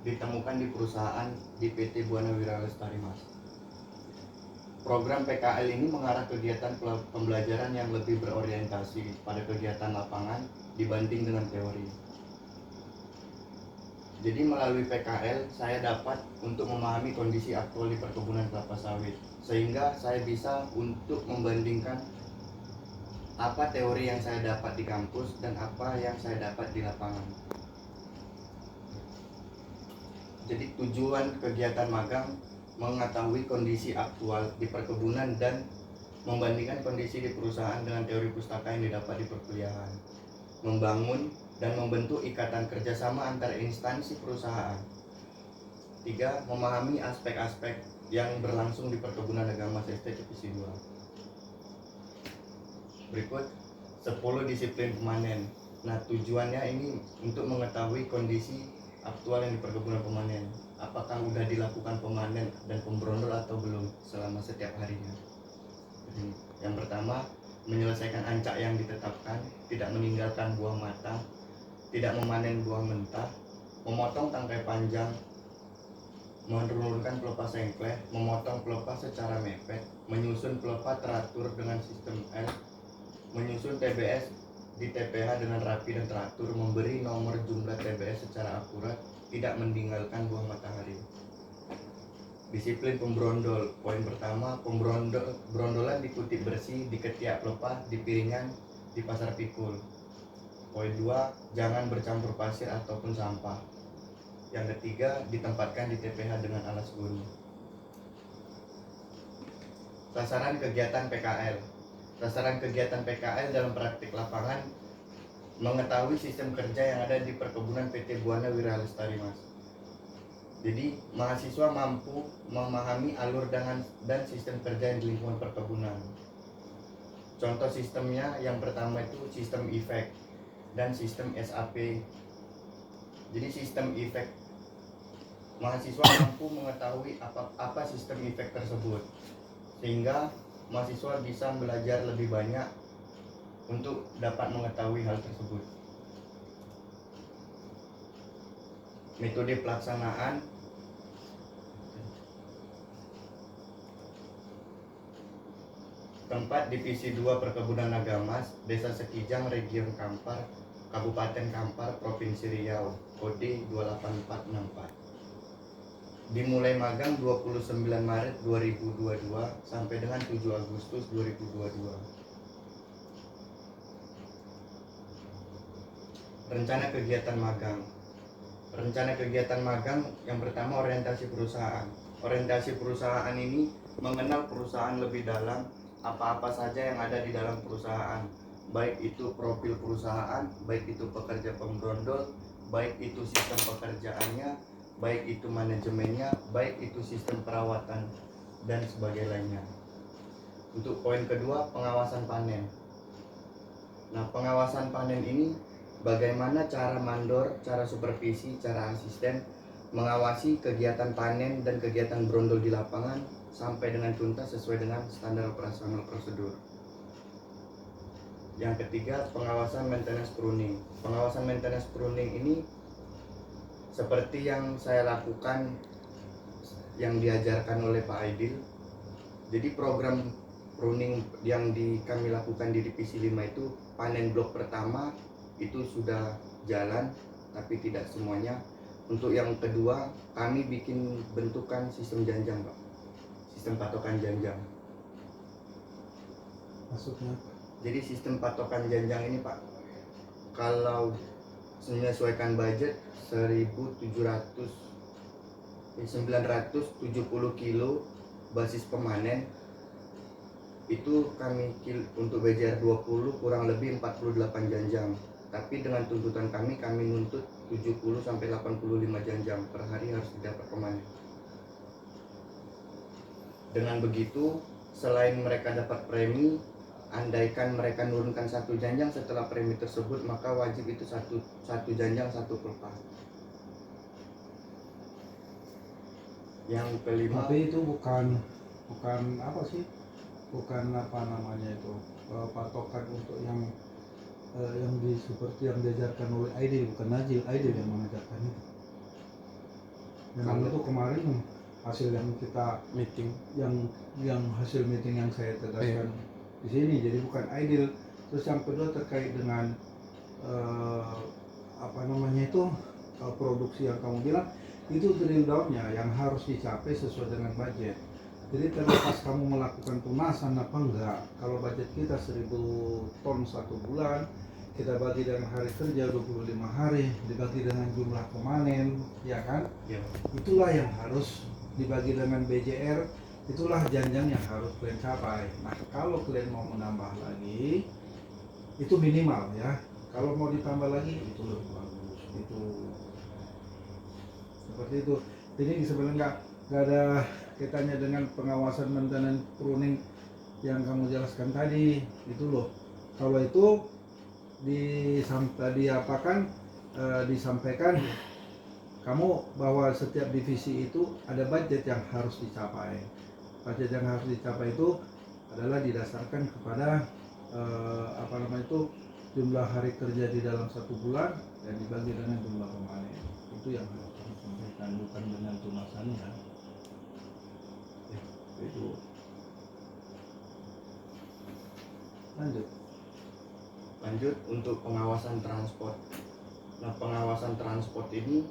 ditemukan di perusahaan di PT Buana Wira Lestari Mas. Program PKL ini mengarah kegiatan pembelajaran yang lebih berorientasi pada kegiatan lapangan dibanding dengan teori. Jadi melalui PKL saya dapat untuk memahami kondisi aktual di perkebunan kelapa sawit, sehingga saya bisa untuk membandingkan apa teori yang saya dapat di kampus dan apa yang saya dapat di lapangan. Jadi tujuan kegiatan magang mengetahui kondisi aktual di perkebunan dan membandingkan kondisi di perusahaan dengan teori pustaka yang didapat di perkuliahan, membangun dan membentuk ikatan kerjasama antar instansi perusahaan. 3. Memahami aspek-aspek yang berlangsung di perkebunan agama ST Divisi 2. Berikut 10 disiplin pemanen. Nah, tujuannya ini untuk mengetahui kondisi aktual yang di perkebunan pemanen. Apakah sudah dilakukan pemanen dan pemberondol atau belum selama setiap harinya. Jadi, yang pertama, menyelesaikan ancak yang ditetapkan, tidak meninggalkan buah matang, tidak memanen buah mentah, memotong tangkai panjang, menurunkan pelepah sengkleh, memotong pelepah secara mepet, menyusun pelepah teratur dengan sistem L, menyusun TBS di TPH dengan rapi dan teratur, memberi nomor jumlah TBS secara akurat, tidak meninggalkan buah matahari. Disiplin pemberondol. Poin pertama, pemberondolan di kutip bersih, di ketiak pelepah, di piringan, di pasar pikul. Poin 2, jangan bercampur pasir ataupun sampah. Yang ketiga, ditempatkan di TPH dengan alas guru. Sasaran kegiatan PKL. Sasaran kegiatan PKL dalam praktik lapangan mengetahui sistem kerja yang ada di perkebunan PT Buana Wira Lestari Mas. Jadi mahasiswa mampu memahami alur dan sistem kerja yang di lingkungan perkebunan. Contoh sistemnya yang pertama itu sistem efek dan sistem SAP. Jadi sistem efek, mahasiswa mampu mengetahui apa sistem efek tersebut, sehingga mahasiswa bisa belajar lebih banyak untuk dapat mengetahui hal tersebut. Metode pelaksanaan. Tempat Divisi 2 Perkebunan Agamas, Desa Sekijang, Region Kampar, Kabupaten Kampar, Provinsi Riau, kode 28464. Dimulai magang 29 Maret 2022 sampai dengan 7 Agustus 2022. Rencana kegiatan magang. Rencana kegiatan magang yang pertama, orientasi perusahaan. Orientasi perusahaan ini mengenal perusahaan lebih dalam, apa-apa saja yang ada di dalam perusahaan, baik itu profil perusahaan, baik itu pekerja pemberondol, baik itu sistem pekerjaannya, baik itu manajemennya, baik itu sistem perawatan dan sebagainya. Untuk poin kedua, pengawasan panen. Nah, pengawasan panen ini bagaimana cara mandor, cara supervisi, cara asisten mengawasi kegiatan panen dan kegiatan berondol di lapangan sampai dengan tuntas sesuai dengan standar operasional prosedur. Yang ketiga, pengawasan maintenance pruning. Pengawasan maintenance pruning ini seperti yang saya lakukan, yang diajarkan oleh Pak Aidil. Jadi program pruning yang kami lakukan di Divisi 5 itu, panen blok pertama itu sudah jalan, tapi tidak semuanya. Untuk yang kedua, kami bikin bentukan sistem janjang, Pak. Sistem patokan janjang. Maksudnya? Jadi sistem patokan janjang ini, Pak, kalau menyesuaikan budget 970 kilo basis pemanen, itu kami untuk BJR 20 kurang lebih 48 janjang. Tapi dengan tuntutan kami nuntut 70 sampai 85 janjang per hari harus didapat pemanen. Dengan begitu, selain mereka dapat premi, andaikan mereka menurunkan satu janjang setelah premi tersebut, maka wajib itu satu janjang satu pelepah. Yang kelima, tapi itu bukan apa sih? Bukan apa namanya itu, patokan untuk yang seperti yang diajarkan oleh Aidil, bukan Najil. Aidil yang mengajarkan itu. Memang itu kemarin hasil yang kita meeting. yang hasil meeting yang saya tegaskan di sini, jadi bukan ideal. Terus yang kedua terkait dengan produksi yang kamu bilang, itu drill down-nya yang harus dicapai sesuai dengan budget. Jadi terlepas kamu melakukan tunasan apa enggak, kalau budget kita 1000 ton satu bulan, kita bagi dengan hari kerja 25 hari, dibagi dengan jumlah pemanen, ya kan? Ya. Itulah yang harus dibagi dengan BJR, itulah janjian yang harus kalian capai. Nah, kalau kalian mau menambah lagi, itu minimal ya. Kalau mau ditambah lagi, itu lebih bagus. Itu seperti itu. Jadi sebenarnya nggak ada kaitannya dengan pengawasan maintenance pruning yang kamu jelaskan tadi, itu loh. Kalau itu disampaikan kamu bahwa setiap divisi itu ada budget yang harus dicapai. Budget yang harus dicapai itu adalah didasarkan kepada jumlah hari kerja di dalam satu bulan dan dibagi dengan jumlah pemanen. Itu yang harus disampaikan, bukan dengan tunasannya. Ya, itu. Lanjut untuk pengawasan transport. Nah, pengawasan transport ini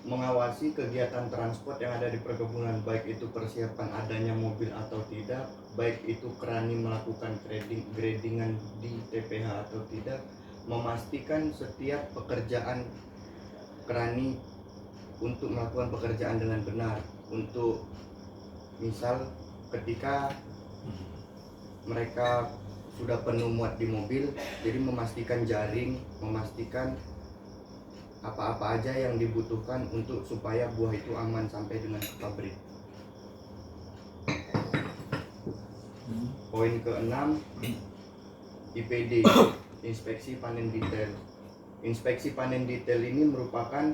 mengawasi kegiatan transport yang ada di perkebunan, baik itu persiapan adanya mobil atau tidak, baik itu kerani melakukan gradingan di TPH atau tidak, memastikan setiap pekerjaan kerani untuk melakukan pekerjaan dengan benar. Untuk misal ketika mereka sudah penuh muat di mobil, jadi memastikan jaring, memastikan apa-apa aja yang dibutuhkan untuk supaya buah itu aman sampai dengan ke pabrik. Poin ke-6, IPD, inspeksi panen detail. Inspeksi panen detail ini merupakan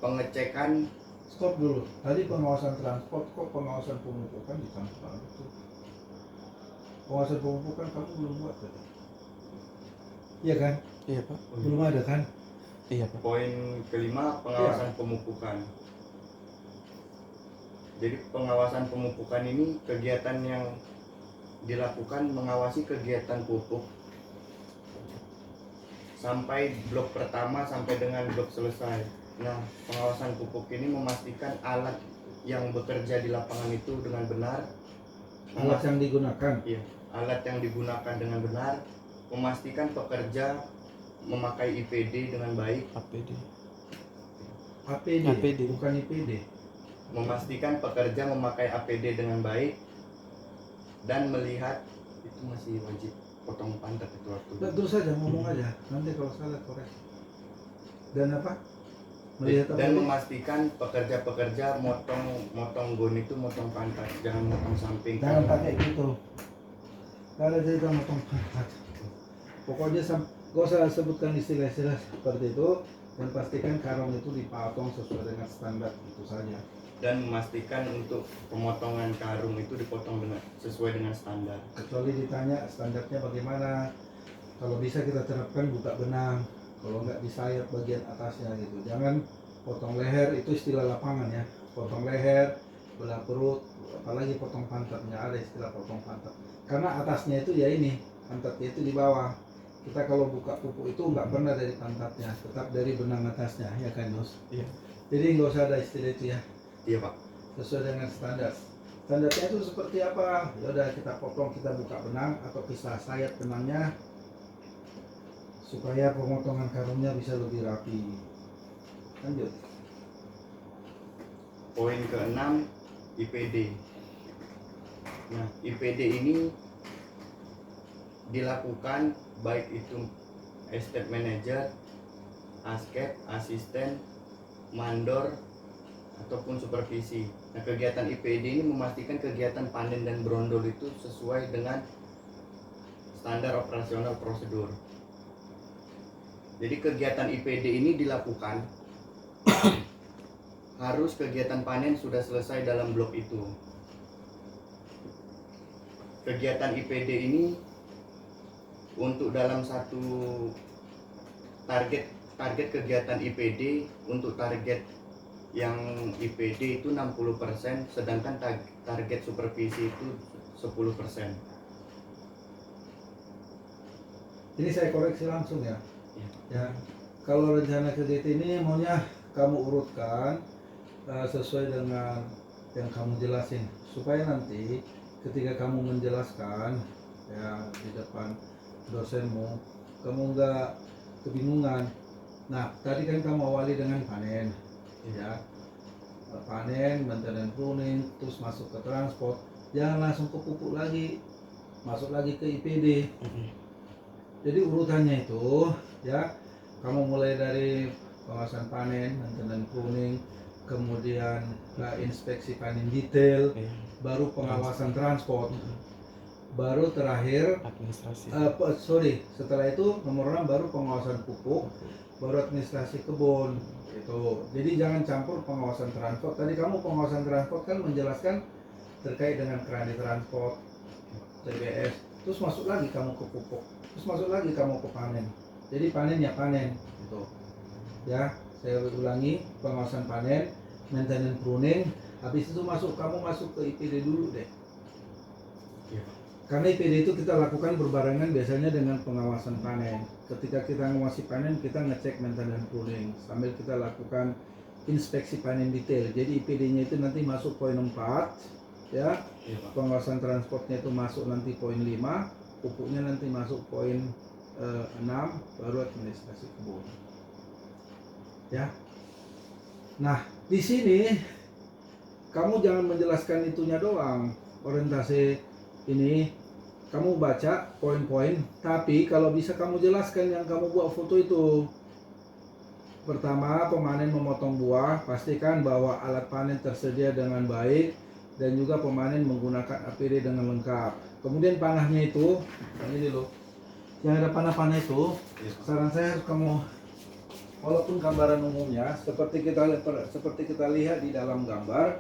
pengecekan. Stop dulu. Tadi pengawasan transport, kok pengawasan pemupukan dicampur itu? Pengawasan pemupukan kamu belum buat tadi? Iya kan? Iya Pak. Belum ada kan? Iya Pak. Poin kelima, pengawasan pemupukan. Jadi pengawasan pemupukan ini kegiatan yang dilakukan mengawasi kegiatan pupuk sampai blok pertama sampai dengan blok selesai. Nah, pengawasan pupuk ini memastikan alat yang bekerja di lapangan itu dengan benar. Alat yang digunakan? Iya, alat yang digunakan dengan benar, memastikan pekerja memakai IPD dengan baik. APD. Bukan IPD. Memastikan pekerja memakai APD dengan baik dan melihat itu masih wajib potong pantat itu waktu. Terus saja ngomong aja, nanti kalau salah koreksi. Dan apa? Melihat Dan apa? memastikan pekerja-pekerja motong gon itu motong pantat, jangan motong samping. Jangan pakai gitu. Gak ada cerita motong pantat. Pokoknya gak usah sebutkan istilah-istilah seperti itu, dan pastikan karung itu dipotong sesuai dengan standar, itu saja. Dan memastikan untuk pemotongan karung itu dipotong sesuai dengan standar. Kecuali ditanya standarnya bagaimana, kalau bisa kita terapkan buka benang, kalau nggak disayat bagian atasnya gitu. Jangan potong leher, itu istilah lapangan ya. Potong leher, belah perut, apalagi potong pantatnya, ada istilah potong pantat. Karena atasnya itu ya ini, pantatnya itu di bawah. Kita kalau buka pupuk itu nggak pernah dari pantatnya, tetap dari benang atasnya, ya kan Yos? Iya. Jadi nggak usah ada istilah itu ya. Iya Pak. Sesuai dengan standar. Standarnya itu seperti apa? Ya udah kita potong, kita buka benang atau kita sayat benangnya supaya pemotongan karungnya bisa lebih rapi. Lanjut. Poin ke-6, IPD. Nah, IPD ini dilakukan baik itu estate manager, asket, asisten, mandor, ataupun supervisi. Nah, kegiatan IPD ini memastikan kegiatan panen dan brondol itu sesuai dengan standar operasional prosedur. Jadi kegiatan IPD ini dilakukan harus kegiatan panen sudah selesai dalam blok itu. Kegiatan IPD ini untuk dalam satu target target kegiatan IPD untuk target yang IPD itu 60%, sedangkan target supervisi itu 10%. Ini saya koreksi langsung ya. Ya. Ya, kalau rencana kegiatan ini maunya kamu urutkan sesuai dengan yang kamu jelasin, supaya nanti ketika kamu menjelaskan ya di depan dosenmu, kamu nggak kebingungan. Nah, tadi kan kamu awali dengan panen, ya, panen, maintenance pruning, terus masuk ke transport, jangan langsung ke pupuk lagi, masuk lagi ke IPD. Jadi urutannya itu, ya, kamu mulai dari pengawasan panen, maintenance pruning, kemudian inspeksi panen detail, baru pengawasan transport, baru terakhir administrasi. setelah itu nomor 6 baru pengawasan pupuk, baru administrasi kebun. Itu. Jadi jangan campur pengawasan transport. Tadi kamu pengawasan transport kan menjelaskan terkait dengan kerani transport, TBS. Terus masuk lagi kamu ke pupuk. Terus masuk lagi kamu ke panen. Jadi panen ya panen. Gitu. Ya, saya ulangi, pengawasan panen, maintenance pruning. Habis itu kamu masuk ke IPD dulu deh. Ya. Karena IPD itu kita lakukan berbarengan biasanya dengan pengawasan panen. Ketika kita ngawasi panen, kita ngecek maintenance pruning sambil kita lakukan inspeksi panen detail. Jadi IPD-nya itu nanti masuk poin 4, ya. Iya, Pak. Pengawasan transportnya itu masuk nanti poin 5, pupuknya nanti masuk poin 6, baru administrasi kebun. Ya. Nah, di sini kamu jangan menjelaskan itunya doang, orientasi ini kamu baca poin-poin, tapi kalau bisa kamu jelaskan yang kamu buat foto itu. Pertama, pemanen memotong buah, pastikan bahwa alat panen tersedia dengan baik dan juga pemanen menggunakan APD dengan lengkap. Kemudian panahnya itu, ini loh, yang ada panah-panah itu, saran saya harus kamu, walaupun gambaran umumnya seperti kita lihat di dalam gambar,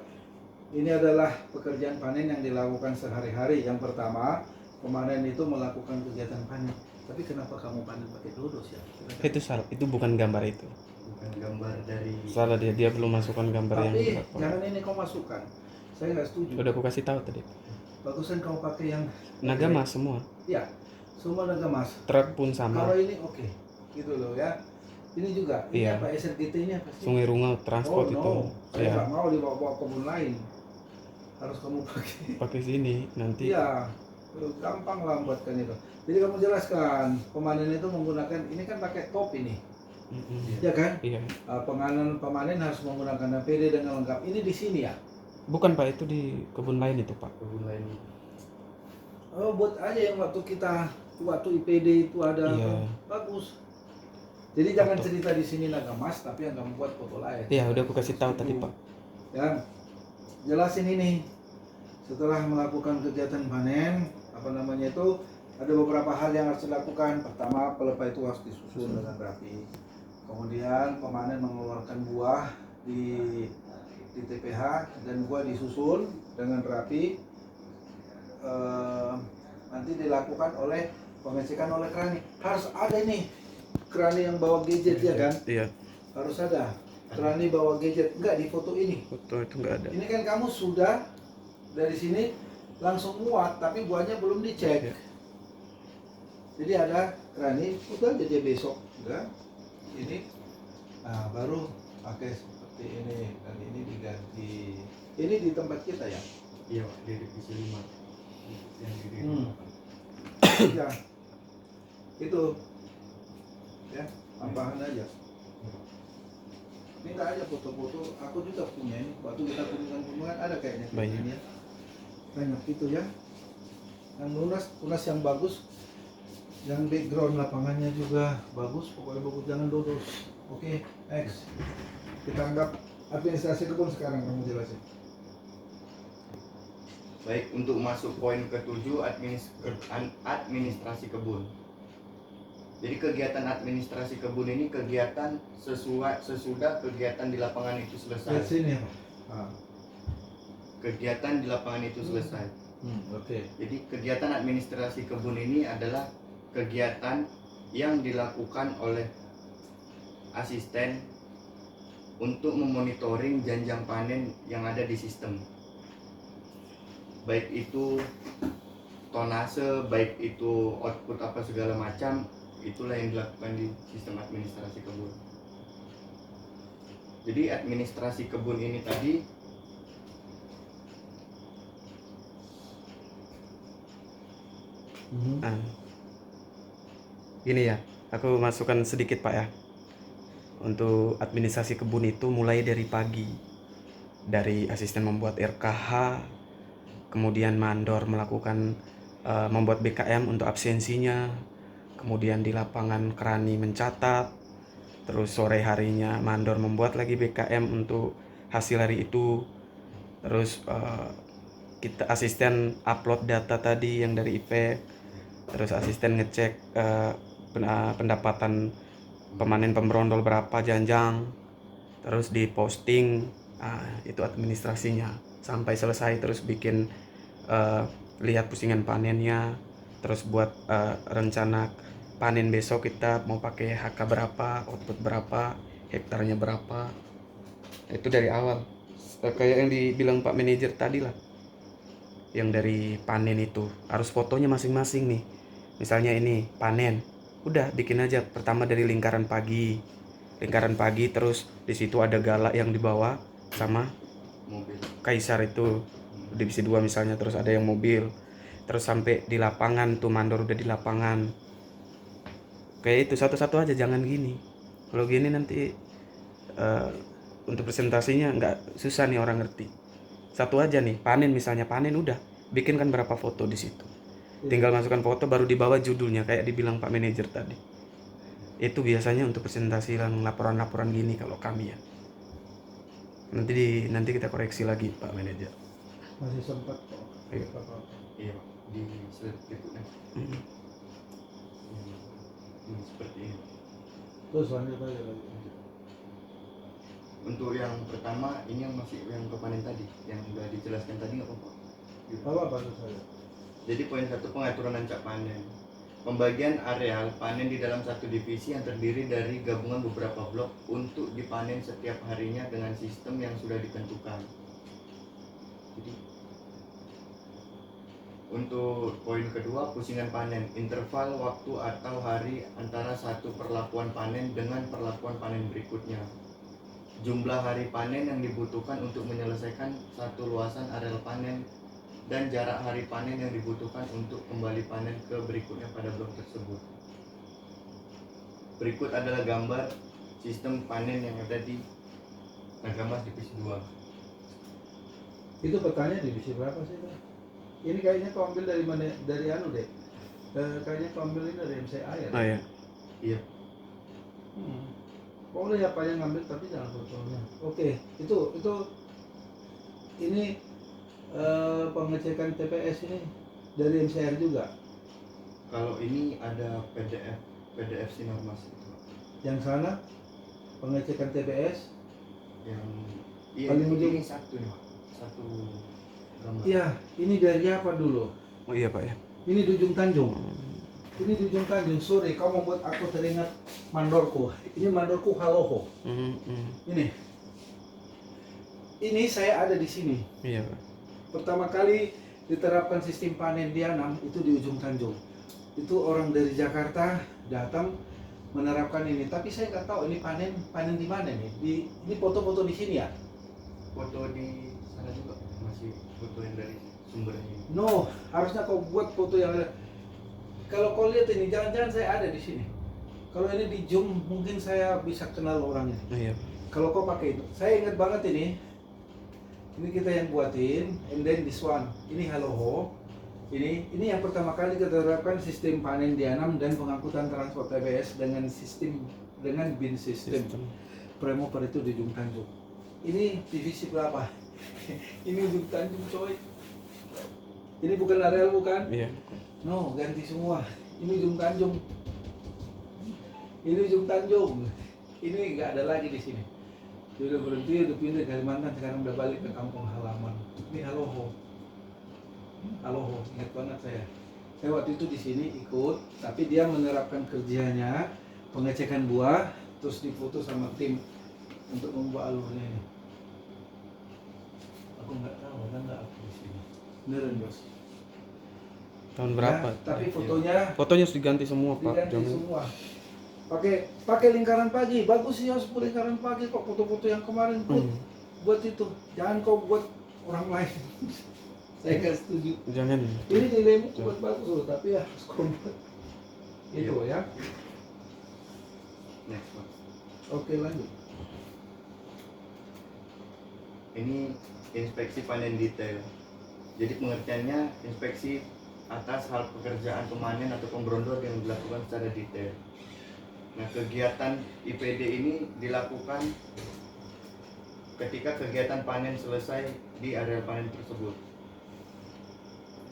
ini adalah pekerjaan panen yang dilakukan sehari-hari. Yang pertama, pemanen itu melakukan kegiatan panen. Tapi kenapa kamu panen pakai dodos ya? Itu salah, itu bukan gambar itu. Bukan gambar dari. Salah dia belum masukkan gambar yang. Tapi jangan ini kau masukkan. Saya nggak setuju. Udah aku kasih tahu tadi. Bagusan kau pakai yang Naga mas semua. Ya, semua naga mas. Truk pun sama. Kalau ini oke, gitu loh ya. Ini juga. Ini Iya. apa SRGT ini apa sih? Sungai Rungal transport itu. Oh no, saya Ya. nggak mau dibawa-bawa kebun lain. Harus kamu pakai. Pakai sini nanti. Iya, gampang lah buatkan itu. Jadi kamu jelaskan pemanen itu menggunakan ini kan pakai top ini, ya kan? Iya. Pemanen harus menggunakan APD dengan lengkap. Ini di sini ya? Bukan Pak, itu di kebun lain itu Pak. Kebun lain. Oh, buat aja yang waktu IPD itu ada. Iya. Bagus. Jadi jangan Foto. cerita di sini naga mas, tapi yang kamu buat foto lain. Iya, udah aku kasih tahu tadi Pak. Ya, jelasin ini. Setelah melakukan kegiatan panen, apa namanya itu, ada beberapa hal yang harus dilakukan. Pertama, pelepah itu harus disusun dengan rapi. Kemudian pemanen mengeluarkan buah di TPH dan buah disusun dengan rapi. Nanti dilakukan oleh pengecekan oleh kerani. Harus ada nih kerani yang bawa gadget ya kan? Iya. Harus ada kerani bawa gadget. Enggak di foto ini. Foto itu nggak ada. Ini kan kamu sudah dari sini langsung muat, tapi buahnya belum dicek. Ya. Jadi ada kerani, udah aja dia besok, udah. Ini, nah baru pakai seperti ini dan ini diganti. Ini di tempat kita ya. Iya, Pak, di divisi 5. Yang di divisi Hmm. 8. Ya, itu, ya, tambahan aja. Minta aja foto-foto. Aku juga punya ini. Waktu kita kunjungan ada kayaknya. Banyak. Ini ya. Banyak itu ya. Yang lunas yang bagus. Yang background lapangannya juga bagus. Pokoknya bagus, jangan dodos. Oke, next. Kita anggap administrasi kebun sekarang kamu jelasin. Baik, untuk masuk poin ke-7, administrasi kebun. Jadi kegiatan administrasi kebun ini kegiatan sesudah kegiatan di lapangan itu Lihat selesai. sini ya Pak. Ah. Kegiatan di lapangan itu selesai. Oke. Jadi kegiatan administrasi kebun ini adalah kegiatan yang dilakukan oleh asisten untuk memonitoring janjang panen yang ada di sistem, baik itu tonase, baik itu output apa segala macam. Itulah yang dilakukan di sistem administrasi kebun. Jadi administrasi kebun ini tadi Nah, gini ya, aku masukkan sedikit Pak ya. Untuk administrasi kebun itu mulai dari pagi, dari asisten membuat RKH, kemudian mandor melakukan membuat BKM untuk absensinya, kemudian di lapangan kerani mencatat, terus sore harinya mandor membuat lagi BKM untuk hasil hari itu, terus kita asisten upload data tadi yang dari IP, terus asisten ngecek pendapatan pemanen pemberondol berapa janjang, terus di posting. Itu administrasinya sampai selesai, terus bikin lihat pusingan panennya, terus buat rencana panen besok kita mau pakai HK berapa, output berapa, hektarnya berapa. Itu dari awal kayak yang dibilang Pak Manajer tadi lah, yang dari panen itu harus fotonya masing-masing nih. Misalnya ini panen, udah bikin aja pertama dari lingkaran pagi, terus di situ ada galak yang dibawa sama mobil. kaisar itu divisi 2 misalnya, terus ada yang mobil, terus sampai di lapangan tuh mandor udah di lapangan. Kayak itu satu-satu aja, jangan gini. Kalau gini nanti untuk presentasinya nggak, susah nih orang ngerti. Satu aja nih, panen misalnya, panen udah bikin kan berapa foto di situ, tinggal masukkan foto, baru di bawah judulnya kayak dibilang Pak Manajer tadi. Itu biasanya untuk presentasi yang laporan-laporan gini kalau kami ya. Nanti kita koreksi lagi Pak Manajer. Masih sempat kok. Iya. Iya Pak, di slide berikutnya. Mm. Seperti ini. Terus lanjut aja lagi. Untuk yang pertama ini yang masih yang kepanen tadi, yang udah dijelaskan tadi nggak apa-apa. Apa tuh saya? Jadi poin 1, pengaturan rancak panen. Pembagian areal panen di dalam satu divisi yang terdiri dari gabungan beberapa blok untuk dipanen setiap harinya dengan sistem yang sudah ditentukan. Jadi untuk poin kedua, pusingan panen, interval waktu atau hari antara satu perlakuan panen dengan perlakuan panen berikutnya. Jumlah hari panen yang dibutuhkan untuk menyelesaikan satu luasan areal panen, dan jarak hari panen yang dibutuhkan untuk kembali panen ke berikutnya pada blok tersebut. Berikut adalah gambar sistem panen yang ada di Nagamas divisi 2. Itu petanya divisi berapa sih Pak? Ini kayaknya kau ambil dari mana? Dari anu deh. Kayaknya kau ambil ini dari MCA ya? Oh ya. Iya. Boleh apa yang ngambil, tapi jangan fotonya. Oke, itu ini pengecekan TPS ini dari MCR juga. Kalau ini ada PDF Sinarmas itu. Yang sana pengecekan TPS Yang paling ujung ini satu nih Pak. Satu gambar. Iya, ini dari apa dulu? Oh iya Pak ya. Ini di Ujung Tanjung. Ini di Ujung Tanjung. Sorry, kau membuat aku teringat mandorku. Ini mandorku Haloho. Ini saya ada di sini. Iya Pak. Pertama kali diterapkan sistem panen dianam itu di Ujung Tanjung. Itu orang dari Jakarta datang menerapkan ini. Tapi saya nggak tahu ini panen di mana nih. Ini foto-foto di sini ya? Foto di sana juga masih foto yang dari sumbernya. No, harusnya kau buat foto yang ada. Kalau kau lihat ini, jangan-jangan saya ada di sini. Kalau ini di zoom, mungkin saya bisa kenal orangnya. Oh iya. Kalau kau pakai itu, saya ingat banget ini. Ini kita yang buatin, and then this one. Ini Haloho. Ini yang pertama kali kita terapkan sistem panen dianam dan pengangkutan transport TBS dengan bin sistem. Premoper itu di Ujung Tanjung. Ini divisi berapa? Ini Ujung Tanjung coy. Ini bukan areal bukan? Iya. No, ganti semua. Ini Ujung Tanjung. Ini Ujung Tanjung. Ini nggak ada lagi di sini. Dia udah berhenti, udah pindah ke Kalimantan, sekarang udah balik ke kampung halaman. Ini Haloho. Haloho, ingat banget saya. Saya waktu itu di sini ikut, tapi dia menerapkan kerjanya pengecekan buah, terus difoto sama tim untuk membuat alurnya ini. Aku nggak tahu kan nggak aku di sini. Beneran bos. Tahun berapa? Ya, tapi fotonya Fotonya harus diganti semua Pak. diganti Jangan. semua. Pakai lingkaran pagi, bagus sih harus lingkaran pagi kok, foto-foto yang kemarin buat itu. Jangan kau buat orang lain. Saya nggak setuju. Jangan. Ini nilaimu buat bagus loh, tapi ya harus komplek. Itu ya. Next Mas. Oke lanjut. Ini inspeksi panen detail. Jadi pengertiannya inspeksi atas hal pekerjaan pemanen atau pemberondol yang dilakukan secara detail. Nah, kegiatan IPD ini dilakukan ketika kegiatan panen selesai di area panen tersebut.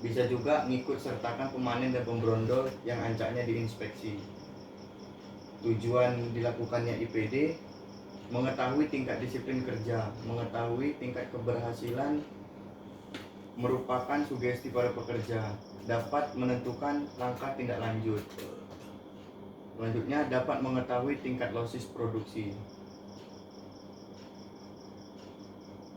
Bisa juga ngikut sertakan pemanen dan pemberondol yang ancaknya diinspeksi. Tujuan dilakukannya IPD mengetahui tingkat disiplin kerja, mengetahui tingkat keberhasilan merupakan sugesti pada pekerja, dapat menentukan langkah tindak lanjut. Selanjutnya dapat mengetahui tingkat losis produksi.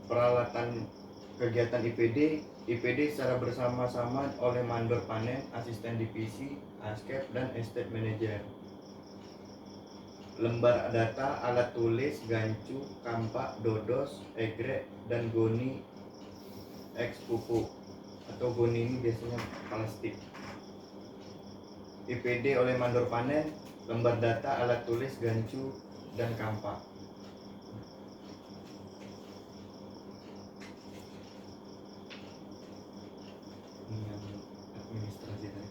Peralatan kegiatan IPD secara bersama-sama oleh mandor panen, asisten divisi, askep, dan estate manager. Lembar data, alat tulis, gancu, kampak, dodos, egrek, dan goni X pupuk atau goni ini biasanya plastik. IPD oleh mandor panen, lembar data, alat tulis, gancu, dan kampak. Ini yang administrasi tadi.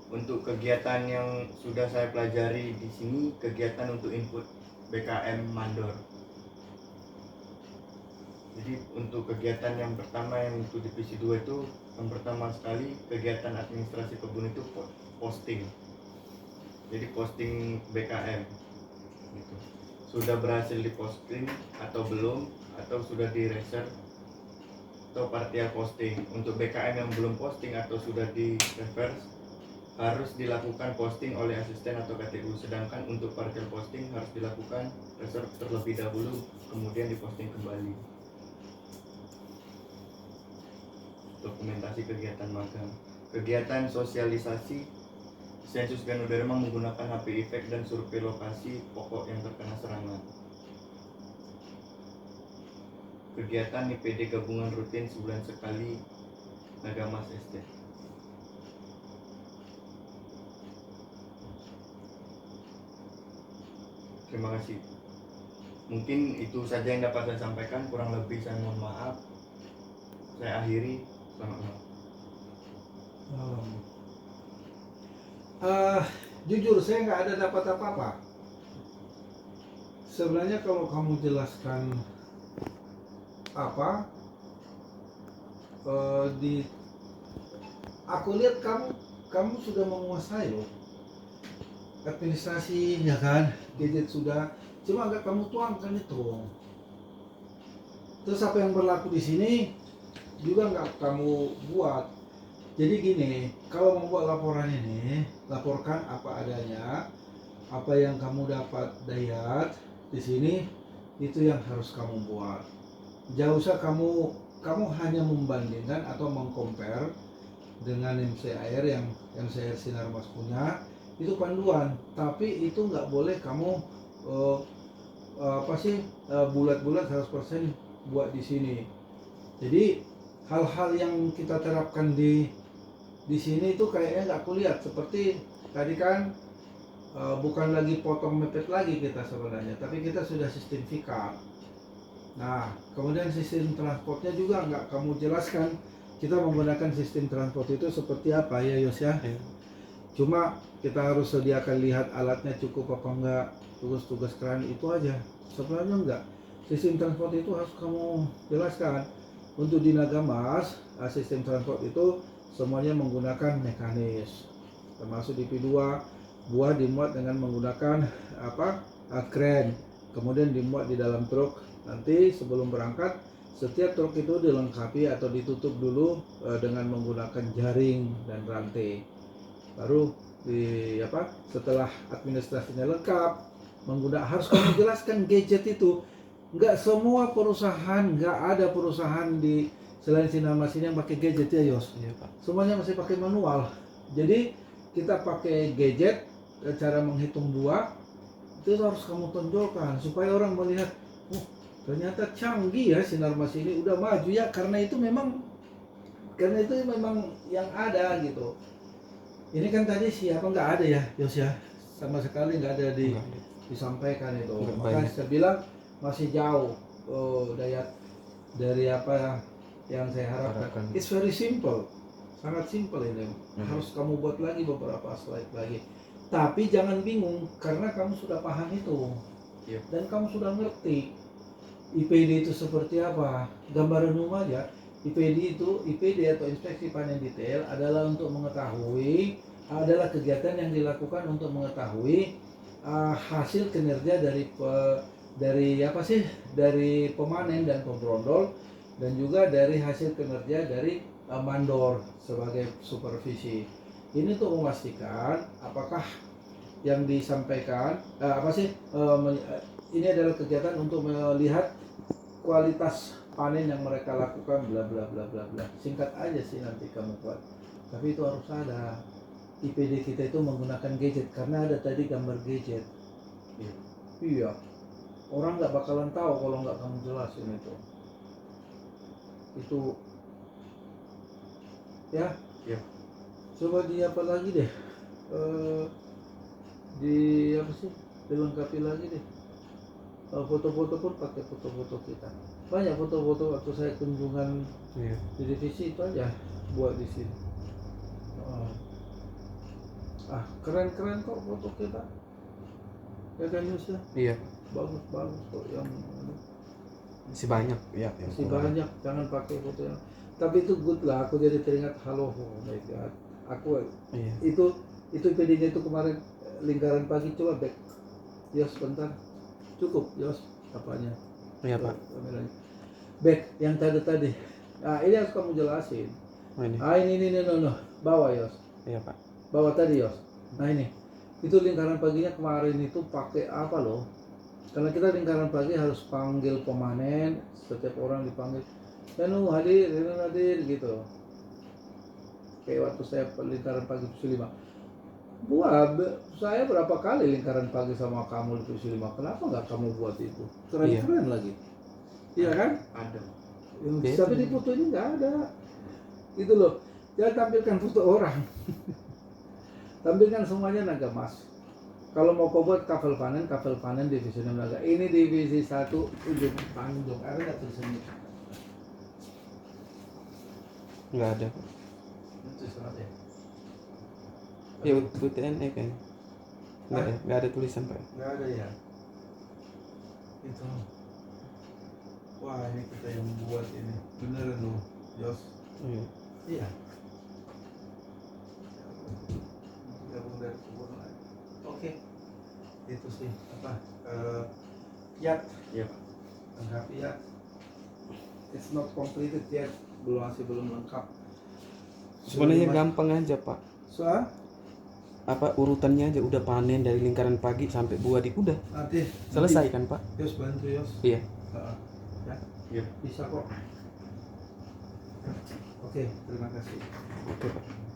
Untuk kegiatan yang sudah saya pelajari di sini, kegiatan untuk input BKM mandor. Jadi untuk kegiatan yang pertama yang untuk divisi 2 itu, yang pertama sekali kegiatan administrasi kebun itu posting. Jadi posting BKM gitu. Sudah berhasil diposting atau belum, atau sudah di reserve atau partial posting. Untuk BKM yang belum posting atau sudah di reverse harus dilakukan posting oleh asisten atau KTU, sedangkan untuk partial posting harus dilakukan reserve terlebih dahulu kemudian diposting kembali. Dokumentasi kegiatan magang, kegiatan sosialisasi sensus Ganoderma menggunakan HP Effect dan survei lokasi pokok yang terkena serangan. Kegiatan IPD gabungan rutin sebulan sekali Nagamas Estate. Terima kasih. Mungkin itu saja yang dapat saya sampaikan, kurang lebih saya mohon maaf. Saya akhiri. Selamat malam. Jujur saya nggak ada dapat apa-apa. Sebenarnya kalau kamu jelaskan apa aku lihat kamu sudah menguasai loh administrasi ya kan, gadget sudah, cuma nggak kamu tuangkan itu. Terus apa yang berlaku di sini juga nggak kamu buat. Jadi gini, kalau membuat laporan ini, laporkan apa adanya, apa yang kamu dapat dayat di sini, itu yang harus kamu buat. Jauh usah kamu hanya membandingkan atau mengcompare dengan MCAR yang MCAR Sinarmas punya, itu panduan. Tapi itu nggak boleh kamu bulat-bulat 100% buat di sini. Jadi hal-hal yang kita terapkan di sini itu kayaknya nggak kulihat seperti tadi kan, bukan lagi potong mepet lagi kita sebenarnya, tapi kita sudah sistem pick-up. Nah, kemudian sistem transportnya juga nggak kamu jelaskan. Kita menggunakan sistem transport itu seperti apa ya Yos ya? Cuma kita harus sediakan lihat alatnya cukup apa enggak, tugas-tugas keran itu aja. Sebenarnya enggak. Sistem transport itu harus kamu jelaskan. Untuk di Nagamas, sistem transport itu semuanya menggunakan mekanis. Termasuk di P2, buah dimuat dengan menggunakan kren. Kemudian dimuat di dalam truk. Nanti sebelum berangkat, setiap truk itu dilengkapi atau ditutup dulu dengan menggunakan jaring dan rantai. Baru setelah administrasinya lengkap, harus kamu jelaskan gadget itu. Nggak semua perusahaan, nggak ada perusahaan di selain Sinar Mas ini yang pakai gadget ya Yos. Iya Pak. Semuanya masih pakai manual. Jadi kita pakai gadget, cara menghitung dua itu harus kamu tonjolkan supaya orang melihat, oh ternyata canggih ya Sinar Mas ini, udah maju ya, karena itu memang yang ada gitu. Ini kan tadi siapa nggak ada ya Yos ya, sama sekali nggak ada disampaikan itu. Maka saya bilang masih jauh dari apa yang saya harapkan. It's very simple, sangat simple ini. Harus kamu buat lagi beberapa slide lagi. Tapi jangan bingung karena kamu sudah paham itu. Dan kamu sudah ngerti IPD itu seperti apa. Gambaran umum aja, IPD atau inspeksi panen detail adalah untuk mengetahui, adalah kegiatan yang dilakukan untuk mengetahui hasil kinerja dari pemanen dan pembrondol, dan juga dari hasil kinerja dari mandor sebagai supervisi. Ini untuk memastikan apakah yang disampaikan ini adalah kegiatan untuk melihat kualitas panen yang mereka lakukan, bla bla bla bla bla. Singkat aja sih nanti kamu buat. Tapi itu harus ada. IPD kita itu menggunakan gadget karena ada tadi gambar gadget. Iya. Orang nggak bakalan tahu kalau nggak kamu jelasin itu. Itu ya. Coba di apa lagi deh? Dilengkapi lagi deh. Foto-foto pun pakai foto-foto kita. Banyak foto-foto waktu saya kunjungan di divisi itu aja buat di sini. Keren-keren kok foto kita. Ya kan Yus ya? Iya. Bagus kok yang masih banyak ya. Masih banyak, jangan pakai foto yang. Tapi itu good lah, aku jadi teringat halo, oh my god. Aku itu PD-nya itu kemarin lingkaran pagi, coba back. Yos bentar. Cukup Yos apanya? Iya Pak. Kameranya. Back yang tadi. Nah, ini harus kamu jelasin. Ini no. Bawa Yos. Iya Pak. Bawa tadi Yos. Nah ini. Itu lingkaran paginya kemarin itu pakai apa loh? Karena kita lingkaran pagi harus panggil pemanen, setiap orang dipanggil. Renu hadir gitu. Kayak waktu saya lingkaran pagi Divisi 5. Saya berapa kali lingkaran pagi sama kamu di Divisi 5. Kenapa nggak kamu buat itu? Keren lagi. Iya kan? Ada. Tapi di foto ini nggak ada. Itu loh. Jangan tampilkan foto orang. Tampilkan semuanya naga emas. Kalau mau kau buat kafel panen divisi 6 naga. Ini divisi 1 ujung panjang. Ada nggak tulisannya? Nggak ada. Ya UTNE kan. Nggak ada tulisan Pak. Nggak ada ya. Itu. Wah ini kita yang buat ini. Beneran loh, Yos. Iya. Oke. Itu sih Yat. Iya. Lengkap ya. It's not completed yet. Masih belum lengkap. Sebenarnya gampang aja Pak. Soal urutannya aja udah panen dari lingkaran pagi sampai buah di kuda. nanti Selesai kan Pak? Yos bantu Yos. Iya. Bisa kok. Oke, terima kasih. Oke Pak.